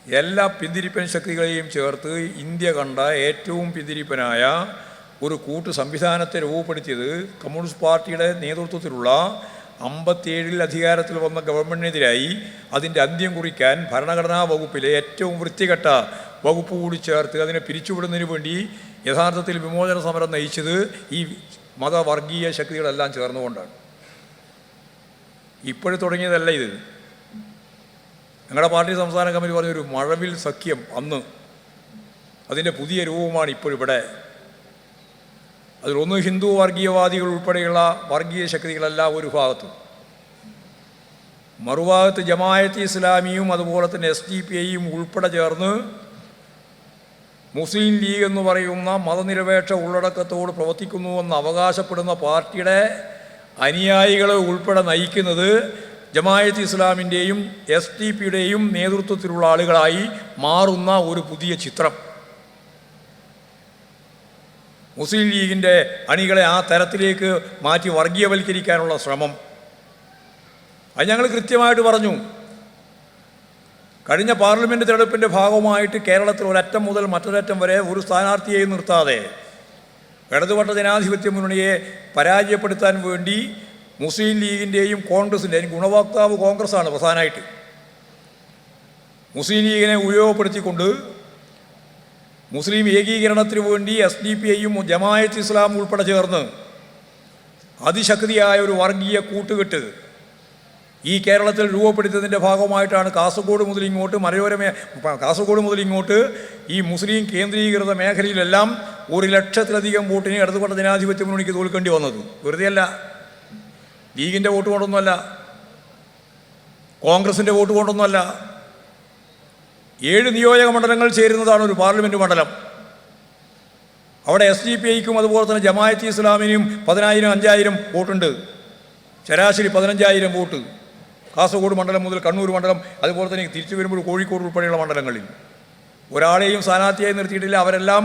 എല്ലാ പിന്തിരിപ്പൻ ശക്തികളെയും ചേർത്ത് ഇന്ത്യ കണ്ട ഏറ്റവും പിന്തിരിപ്പനായ ഒരു കൂട്ടു സംവിധാനത്തെ രൂപപ്പെടുത്തിയത് കമ്മ്യൂണിസ്റ്റ് പാർട്ടിയുടെ നേതൃത്വത്തിലുള്ള 57 അധികാരത്തിൽ വന്ന ഗവൺമെൻറ്റിനെതിരായി അതിൻ്റെ അന്ത്യം കുറിക്കാൻ ഭരണഘടനാ വകുപ്പിലെ ഏറ്റവും വൃത്തികെട്ട വകുപ്പ് കൂടി ചേർത്ത് അതിനെ പിരിച്ചുവിടുന്നതിന് വേണ്ടി യഥാർത്ഥത്തിൽ വിമോചന സമരം നയിച്ചത് ഈ മതവർഗീയ ശക്തികളെല്ലാം ചേർന്നുകൊണ്ടാണ്. ഇപ്പോഴും തുടങ്ങിയതല്ല ഇത്. ഞങ്ങളുടെ പാർട്ടി സംസ്ഥാന കമ്മിറ്റി പറഞ്ഞൊരു മഴവിൽ സഖ്യം അന്ന് അതിൻ്റെ പുതിയ രൂപമാണ് ഇപ്പോഴിവിടെ. അതിലൊന്ന് ഹിന്ദു വർഗീയവാദികൾ ഉൾപ്പെടെയുള്ള വർഗീയ ശക്തികളെല്ലാം ഒരു ഭാഗത്തും, മറുഭാഗത്ത് ജമാഅത്ത് ഇസ്ലാമിയും അതുപോലെ തന്നെ SDPIയും ഉൾപ്പെടെ ചേർന്ന് മുസ്ലിം ലീഗ് എന്ന് പറയുന്ന മതനിരപേക്ഷ ഉള്ളടക്കത്തോട് പ്രവർത്തിക്കുന്നുവെന്ന് അവകാശപ്പെടുന്ന പാർട്ടിയുടെ അനുയായികളെ ഉൾപ്പെടെ നയിക്കുന്നത് ജമാഅത്ത് ഇസ്ലാമിൻ്റെയും SDPയുടെയും നേതൃത്വത്തിലുള്ള ആളുകളായി മാറുന്ന ഒരു പുതിയ ചിത്രം. മുസ്ലിം ലീഗിൻ്റെ അണികളെ ആ തരത്തിലേക്ക് മാറ്റി വർഗീയവൽക്കരിക്കാനുള്ള ശ്രമം. അത് ഞങ്ങൾ കൃത്യമായിട്ട് പറഞ്ഞു. കഴിഞ്ഞ പാർലമെൻറ്റ് തെരഞ്ഞെടുപ്പിൻ്റെ ഭാഗമായിട്ട് കേരളത്തിൽ ഒരറ്റം മുതൽ മറ്റൊരറ്റം വരെ ഒരു സ്ഥാനാർത്ഥിയെയും നിർത്താതെ ഇടതുപക്ഷ ജനാധിപത്യ മുന്നണിയെ പരാജയപ്പെടുത്താൻ വേണ്ടി മുസ്ലിം ലീഗിൻ്റെയും കോൺഗ്രസിൻ്റെയും ഗുണഭോക്താവ് കോൺഗ്രസ്സാണ് പ്രധാനമായിട്ട്. മുസ്ലിം ലീഗിനെ ഉപയോഗപ്പെടുത്തിക്കൊണ്ട് മുസ്ലിം ഏകീകരണത്തിന് വേണ്ടി SDPIയും ജമാഅത്ത് ഇസ്ലാം ഉൾപ്പെടെ ചേർന്ന് അതിശക്തിയായ ഒരു വർഗീയ കൂട്ടുകെട്ട് ഈ കേരളത്തിൽ രൂപപ്പെടുത്തിയതിൻ്റെ ഭാഗമായിട്ടാണ് കാസർഗോഡ് മുതൽ ഇങ്ങോട്ട് ഈ മുസ്ലിം കേന്ദ്രീകൃത മേഖലയിലെല്ലാം 1,00,000-ലധികം വോട്ടിന് ഇടതുപക്ഷ ജനാധിപത്യ മുന്നണിക്ക് തോൽക്കേണ്ടി വന്നത്. വെറുതെയല്ല, ലീഗിൻ്റെ വോട്ട് കൊണ്ടൊന്നുമല്ല, കോൺഗ്രസിൻ്റെ വോട്ട് കൊണ്ടൊന്നുമല്ല. 7 നിയോജക മണ്ഡലങ്ങൾ ചേരുന്നതാണ് ഒരു പാർലമെൻറ്റ് മണ്ഡലം. അവിടെ SDPIക്കും അതുപോലെ തന്നെ ജമാഅത്ത് ഇസ്ലാമിനും 10,000-5,000 വോട്ടുണ്ട്. ശരാശരി 15,000 വോട്ട് കാസർഗോഡ് മണ്ഡലം മുതൽ കണ്ണൂർ മണ്ഡലം, അതുപോലെ തന്നെ തിരിച്ചു വരുമ്പോൾ കോഴിക്കോട് ഉൾപ്പെടെയുള്ള മണ്ഡലങ്ങളിൽ ഒരാളെയും സ്ഥാനാർത്ഥിയായി നിർത്തിയിട്ടില്ല. അവരെല്ലാം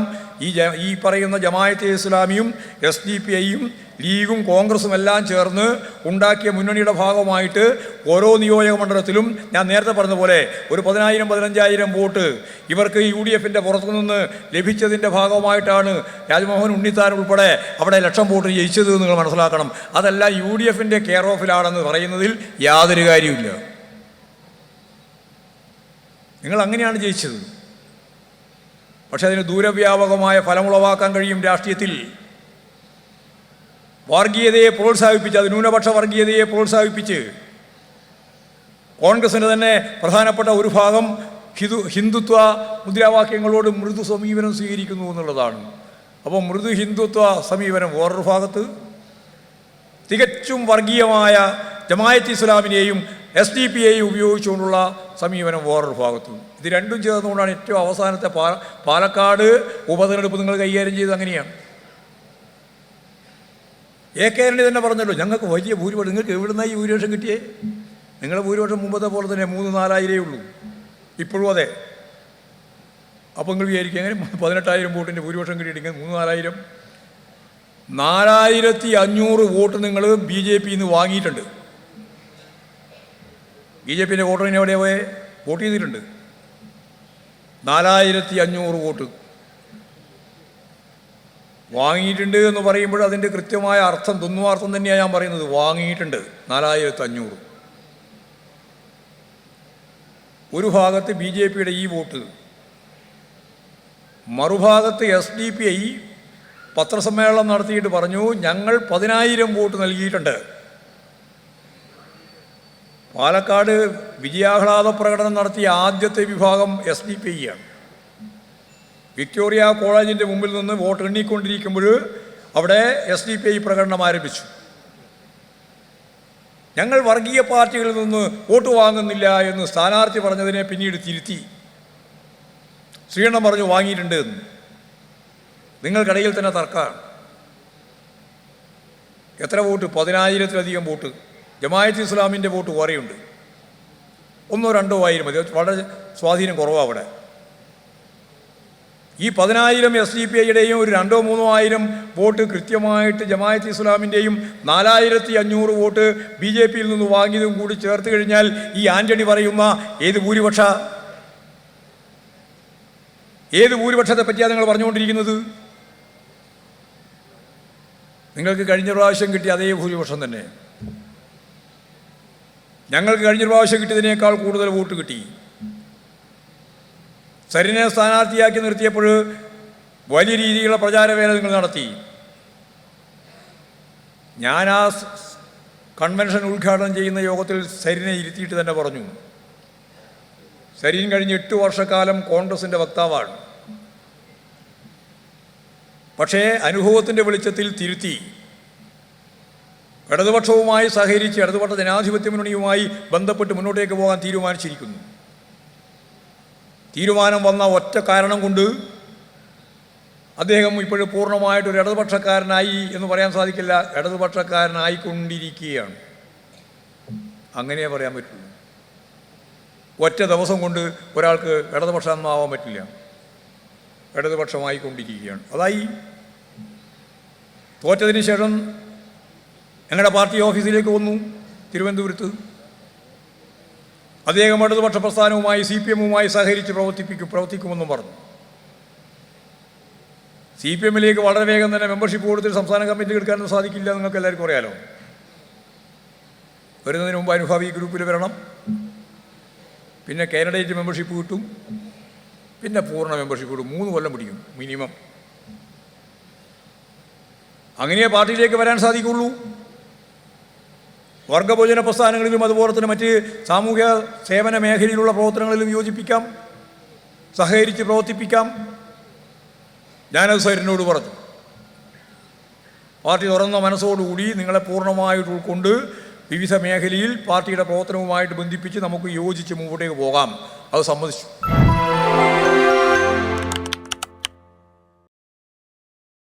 ഈ പറയുന്ന ജമാഅത്തെ ഇസ്ലാമിയും SDPIയും ലീഗും കോൺഗ്രസും എല്ലാം ചേർന്ന് ഉണ്ടാക്കിയ മുന്നണിയുടെ ഭാഗമായിട്ട് ഓരോ നിയോജക മണ്ഡലത്തിലും ഞാൻ നേരത്തെ പറഞ്ഞ പോലെ ഒരു 10,000-15,000 വോട്ട് ഇവർക്ക് UDFൻ്റെ പുറത്തുനിന്ന് ലഭിച്ചതിൻ്റെ ഭാഗമായിട്ടാണ് രാജ്മോഹൻ ഉണ്ണിത്താൻ ഉൾപ്പെടെ അവിടെ 1,00,000 വോട്ട് ജയിച്ചത് നിങ്ങൾ മനസ്സിലാക്കണം. അതെല്ലാം UDFൻ്റെ കെയർ ഓഫിലാണെന്ന് പറയുന്നതിൽ യാതൊരു കാര്യമില്ല. നിങ്ങൾ അങ്ങനെയാണ് ജയിച്ചത്. പക്ഷെ അതിന് ദൂരവ്യാപകമായ ഫലമുളവാക്കാൻ കഴിയും. രാഷ്ട്രീയത്തിൽ വർഗീയതയെ പ്രോത്സാഹിപ്പിച്ച്, അത് ന്യൂനപക്ഷ വർഗീയതയെ പ്രോത്സാഹിപ്പിച്ച് കോൺഗ്രസിൻ്റെ തന്നെ പ്രധാനപ്പെട്ട ഒരു ഭാഗം ഹിന്ദുത്വ മുദ്രാവാക്യങ്ങളോട് മൃദു സമീപനം സ്വീകരിക്കുന്നു എന്നുള്ളതാണ്. അപ്പോൾ മൃദു ഹിന്ദുത്വ സമീപനം വേറൊരു ഭാഗത്ത്, തികച്ചും വർഗീയമായ ജമാഅത്ത് ഇസ്ലാമിനെയും SDPIയും ഉപയോഗിച്ചുകൊണ്ടുള്ള സമീപനം വേറൊരു ഭാഗത്തു. ഇത് രണ്ടും ചേർന്നുകൊണ്ടാണ് ഏറ്റവും അവസാനത്തെ പാലക്കാട് ഉപതെരഞ്ഞെടുപ്പ് നിങ്ങൾ കൈകാര്യം ചെയ്തത്. അങ്ങനെയാണ് AK ആന്റണി തന്നെ പറഞ്ഞല്ലോ, ഞങ്ങൾക്ക് വലിയ ഭൂരിപക്ഷം. നിങ്ങൾക്ക് എവിടെ നിന്നാണ് ഈ ഭൂരിപക്ഷം കിട്ടിയേ? നിങ്ങളുടെ ഭൂരിപക്ഷം മുമ്പത്തെ പോലെ തന്നെ 3-4,000 ഉള്ളൂ. ഇപ്പോഴും അതെ. അപ്പോൾ നിങ്ങൾ വിചാരിക്കും എങ്ങനെ 18,000 വോട്ടിൻ്റെ ഭൂരിപക്ഷം കിട്ടിയിട്ടെങ്കിൽ 3-4,000 4,500 വോട്ട് നിങ്ങൾ BJPയിൽ നിന്ന് വാങ്ങിയിട്ടുണ്ട്. BJPൻ്റെ വോട്ടറിന് എവിടെയാണ് പോയെ? വോട്ട് ചെയ്തിട്ടുണ്ട്. 4,500 വോട്ട് വാങ്ങിയിട്ടുണ്ട് എന്ന് പറയുമ്പോൾ അതിൻ്റെ കൃത്യമായ അർത്ഥം, ദ്വന്ദ്വാർത്ഥം തന്നെയാണ് ഞാൻ പറയുന്നത്. വാങ്ങിയിട്ടുണ്ട് 4,500. ഒരു ഭാഗത്ത് BJPയുടെ ഈ വോട്ട്, മറുഭാഗത്ത് SDPI പത്രസമ്മേളനം നടത്തിയിട്ട് പറഞ്ഞു ഞങ്ങൾ 10,000 വോട്ട് നൽകിയിട്ടുണ്ട്. പാലക്കാട് വിജയാഹ്ലാദ പ്രകടനം നടത്തിയ ആദ്യത്തെ വിഭാഗം SDPIയാണ്. വിക്ടോറിയ കോളേജിൻ്റെ മുമ്പിൽ നിന്ന് വോട്ട് എണ്ണിക്കൊണ്ടിരിക്കുമ്പോൾ അവിടെ SDPI പ്രകടനം ആരംഭിച്ചു. ഞങ്ങൾ വർഗീയ പാർട്ടികളിൽ നിന്ന് വോട്ട് വാങ്ങുന്നില്ല എന്ന് സ്ഥാനാർത്ഥി പറഞ്ഞതിനെ പിന്നീട് തിരുത്തി. ശ്രീകണ്ഠൻ പറഞ്ഞു വാങ്ങിയിട്ടുണ്ട് എന്ന്. നിങ്ങൾക്കിടയിൽ തന്നെ തർക്കമാണ്. എത്ര വോട്ട്? 10,000-ലധികം വോട്ട്. ജമാഅത്ത് ഇസ്ലാമിൻ്റെ വോട്ട് കുറേയുണ്ട്. 1-2 ആയിരം മതി. വളരെ സ്വാധീനം കുറവാണ് അവിടെ. ഈ 10,000 SDPIയുടെയും ഒരു 2-3 ആയിരം വോട്ട് കൃത്യമായിട്ട് ജമാഅത്ത് ഇസ്ലാമിൻ്റെയും 4,500 വോട്ട് BJPയിൽ നിന്ന് വാങ്ങിയതും കൂടി ചേർത്ത് കഴിഞ്ഞാൽ ഈ ആന്റണി പറയുന്ന ഏത് ഭൂരിപക്ഷ ഏത് ഭൂരിപക്ഷത്തെ പറ്റിയാണ് നിങ്ങൾ പറഞ്ഞുകൊണ്ടിരിക്കുന്നത്? നിങ്ങൾക്ക് കഴിഞ്ഞ പ്രാവശ്യം കിട്ടിയ അതേ ഭൂരിപക്ഷം തന്നെ. ഞങ്ങൾക്ക് കഴിഞ്ഞ പ്രാവശ്യം കിട്ടിയതിനേക്കാൾ കൂടുതൽ വോട്ട് കിട്ടി. സരിനെ സ്ഥാനാർത്ഥിയാക്കി നിർത്തിയപ്പോൾ വലിയ രീതിയിലുള്ള പ്രചാരവേല നിങ്ങൾ നടത്തി. ഞാൻ ആ കൺവെൻഷൻ ഉദ്ഘാടനം ചെയ്യുന്ന യോഗത്തിൽ സരിനെ ഇരുത്തിയിട്ട് തന്നെ പറഞ്ഞു, സരീൻ കഴിഞ്ഞ 8 വർഷക്കാലം കോൺഗ്രസിൻ്റെ വക്താവാണ്. പക്ഷേ അനുഭവത്തിൻ്റെ വെളിച്ചത്തിൽ തിരുത്തി ഇടതുപക്ഷവുമായി സഹകരിച്ച് ഇടതുപക്ഷ ജനാധിപത്യ മുന്നണിയുമായി ബന്ധപ്പെട്ട് മുന്നോട്ടേക്ക് പോകാൻ തീരുമാനിച്ചിരിക്കുന്നു. തീരുമാനം വന്ന ഒറ്റ കാരണം കൊണ്ട് അദ്ദേഹം ഇപ്പോഴും പൂർണ്ണമായിട്ടൊരു ഇടതുപക്ഷക്കാരനായി എന്ന് പറയാൻ സാധിക്കില്ല. ഇടതുപക്ഷക്കാരനായിക്കൊണ്ടിരിക്കുകയാണ്. അങ്ങനെ പറയാൻ പറ്റില്ല. ഒറ്റ ദിവസം കൊണ്ട് ഒരാൾക്ക് ഇടതുപക്ഷമാവാൻ പറ്റില്ല. ഇടതുപക്ഷമായിക്കൊണ്ടിരിക്കുകയാണ്. അതായി തോറ്റതിന് ശേഷം ഞങ്ങളുടെ പാർട്ടി ഓഫീസിലേക്ക് വന്നു തിരുവനന്തപുരത്ത്. അദ്ദേഹം ഇടതുപക്ഷ പ്രസ്ഥാനവുമായി CPM-വുമായി സഹകരിച്ച് പ്രവർത്തിക്കുമെന്നും പറഞ്ഞു. CPM-ലേക്ക് വളരെ വേഗം തന്നെ മെമ്പർഷിപ്പ് കൊടുത്തിട്ട് സംസ്ഥാന കമ്മിറ്റി എടുക്കാനൊന്നും സാധിക്കില്ല. നിങ്ങൾക്ക് എല്ലാവർക്കും അറിയാലോ. വരുന്നതിന് മുമ്പ് അനുഭാവി ഗ്രൂപ്പിൽ വരണം, പിന്നെ കാൻഡിഡേറ്റ് മെമ്പർഷിപ്പ് കിട്ടും, പിന്നെ പൂർണ്ണ മെമ്പർഷിപ്പ് കിട്ടും. 3 കൊല്ലം പിടിക്കും മിനിമം. അങ്ങനെ പാർട്ടിയിലേക്ക് വരാൻ സാധിക്കുള്ളൂ. വർഗഭോജന പ്രസ്ഥാനങ്ങളിലും അതുപോലെ തന്നെ മറ്റ് സാമൂഹ്യ സേവന മേഖലയിലുള്ള പ്രവർത്തനങ്ങളിലും യോജിപ്പിക്കാം, സഹകരിച്ച് പ്രവർത്തിപ്പിക്കാം. ഞാനത് സരിനോട് പറഞ്ഞു. പാർട്ടി തുറന്ന മനസ്സോടുകൂടി നിങ്ങളെ പൂർണ്ണമായിട്ട് ഉൾക്കൊണ്ട് വിവിധ മേഖലയിൽ പാർട്ടിയുടെ പ്രവർത്തനവുമായിട്ട് ബന്ധിപ്പിച്ച് നമുക്ക് യോജിച്ച് മുമ്പോട്ടേക്ക് പോകാം. അത് സമ്മതിച്ചു.